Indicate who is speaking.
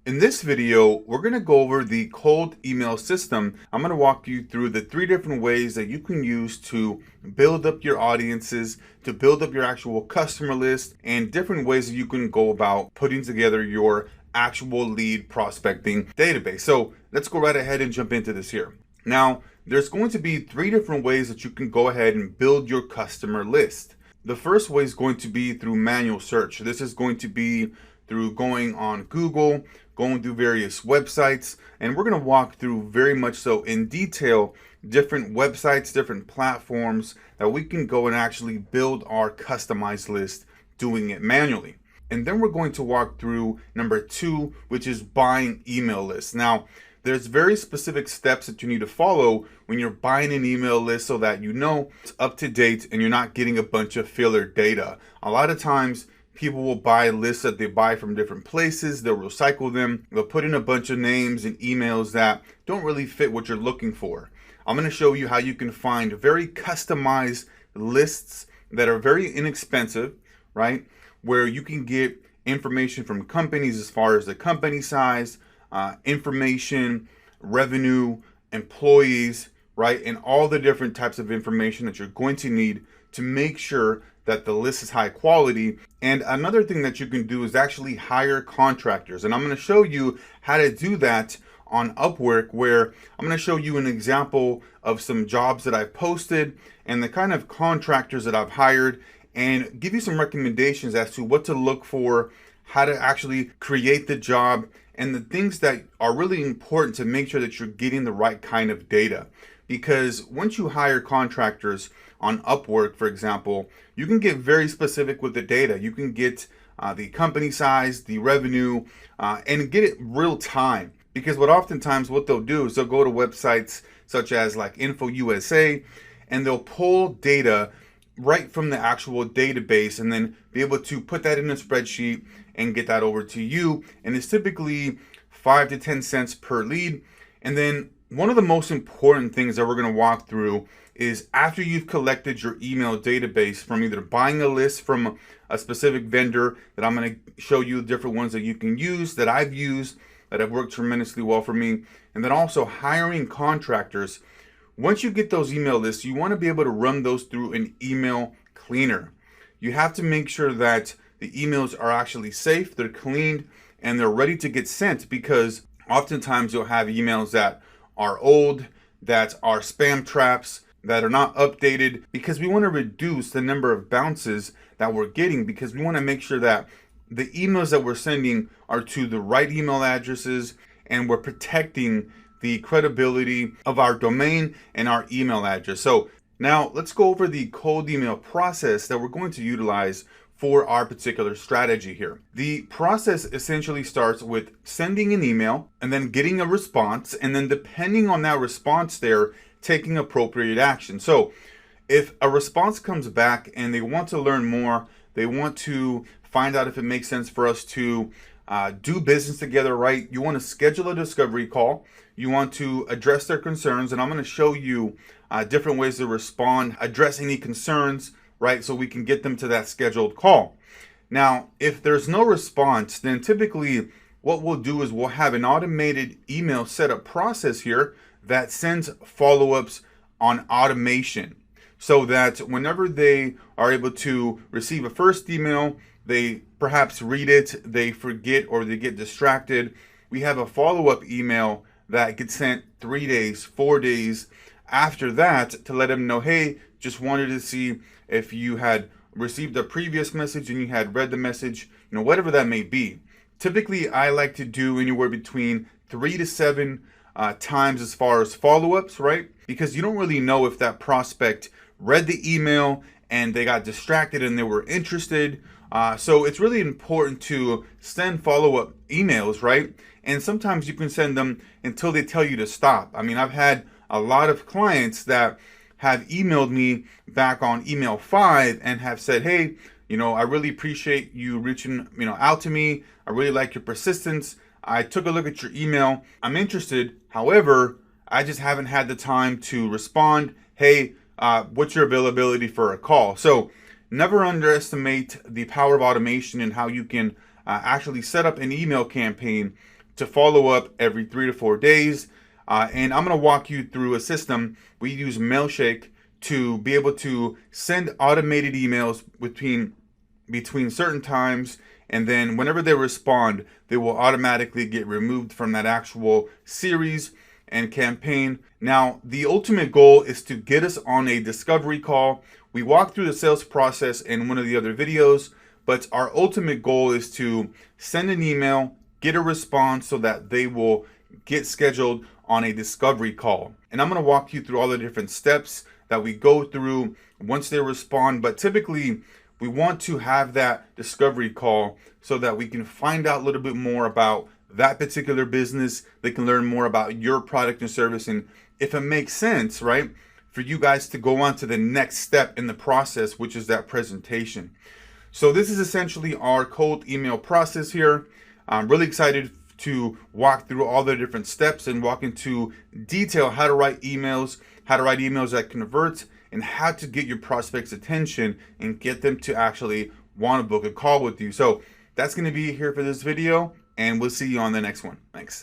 Speaker 1: In this video, we're going to go over the cold email system. I'm going to walk you through the 3 different ways that you can use to build up your audiences, to build up your actual customer list, and different ways that you can go about putting together your actual lead prospecting database. So let's go right ahead and jump into this here. Now, there's going to be 3 different ways that you can go ahead and build your customer list. The first way is going to be through manual search. This is going to be through going on Google, going through various websites, and we're going to walk through very much so in detail different websites, different platforms that we can go and actually build our customized list doing it manually. And then we're going to walk through number 2, which is buying email lists. Now, there's very specific steps that you need to follow when you're buying an email list so that you know it's up to date and you're not getting a bunch of filler data. A lot of times, people will buy lists that they buy from different places. They'll recycle them. They'll put in a bunch of names and emails that don't really fit what you're looking for. I'm going to show you how you can find very customized lists that are very inexpensive, right? Where you can get information from companies as far as the company size, information, revenue, employees, right? And all the different types of information that you're going to need to make sure that the list is high quality. And another thing that you can do is actually hire contractors. And I'm going to show you how to do that on Upwork, where I'm going to show you an example of some jobs that I've posted and the kind of contractors that I've hired, and give you some recommendations as to what to look for, how to actually create the job, and the things that are really important to make sure that you're getting the right kind of data. Because once you hire contractors on Upwork, for example, you can get very specific with the data. You can get the company size, the revenue, and get it real time. Because oftentimes what they'll do is they'll go to websites such as like Info USA, and they'll pull data right from the actual database and then be able to put that in a spreadsheet and get that over to you. And it's typically 5 to 10 cents per lead. And then one of the most important things that we're going to walk through is after you've collected your email database from either buying a list from a specific vendor, that I'm going to show you different ones that you can use, that I've used, that have worked tremendously well for me, and then also hiring contractors. Once you get those email lists, you want to be able to run those through an email cleaner. You have to make sure that the emails are actually safe, they're cleaned, and they're ready to get sent, because oftentimes you'll have emails that are old, that are spam traps, that are not updated, because we want to reduce the number of bounces that we're getting, because we want to make sure that the emails that we're sending are to the right email addresses, and we're protecting the credibility of our domain and our email address. So now let's go over the cold email process that we're going to utilize for our particular strategy here. The process essentially starts with sending an email and then getting a response, and then depending on that response there, taking appropriate action. So if a response comes back and they want to learn more, they want to find out if it makes sense for us to do business together, right? You want to schedule a discovery call. You want to address their concerns, and I'm going to show you different ways to respond, address any concerns, right? So we can get them to that scheduled call. Now, if there's no response, then typically what we'll do is we'll have an automated email setup process here that sends follow-ups on automation, so that whenever they are able to receive a first email, they perhaps read it, they forget, or they get distracted. We have a follow-up email that gets sent 3 days, 4 days after that to let them know, hey, just wanted to see if you had received a previous message and you had read the message, whatever that may be. Typically, I like to do anywhere between 3 to 7 times as far as follow-ups, right? Because you don't really know if that prospect read the email and they got distracted and they were interested. So it's really important to send follow-up emails, right? And sometimes you can send them until they tell you to stop. I mean, I've had a lot of clients that have emailed me back on email 5 and have said, hey, I really appreciate you reaching, out to me. I really like your persistence. I took a look at your email. I'm interested. However, I just haven't had the time to respond. Hey, what's your availability for a call? So never underestimate the power of automation and how you can actually set up an email campaign to follow up every 3 to 4 days. And I'm going to walk you through a system. We use Mailshake to be able to send automated emails between certain times, and then whenever they respond, they will automatically get removed from that actual series and campaign. Now, the ultimate goal is to get us on a discovery call. We walk through the sales process in one of the other videos, but our ultimate goal is to send an email, get a response so that they will get scheduled on a discovery call. And I'm going to walk you through all the different steps that we go through once they respond. But typically, we want to have that discovery call so that we can find out a little bit more about that particular business. They can learn more about your product and service. And if it makes sense, right, for you guys to go on to the next step in the process, which is that presentation. So this is essentially our cold email process here. I'm really excited to walk through all the different steps and walk into detail how to write emails that convert, and how to get your prospects' attention and get them to actually want to book a call with you. So that's going to be here for this video, and we'll see you on the next one. Thanks.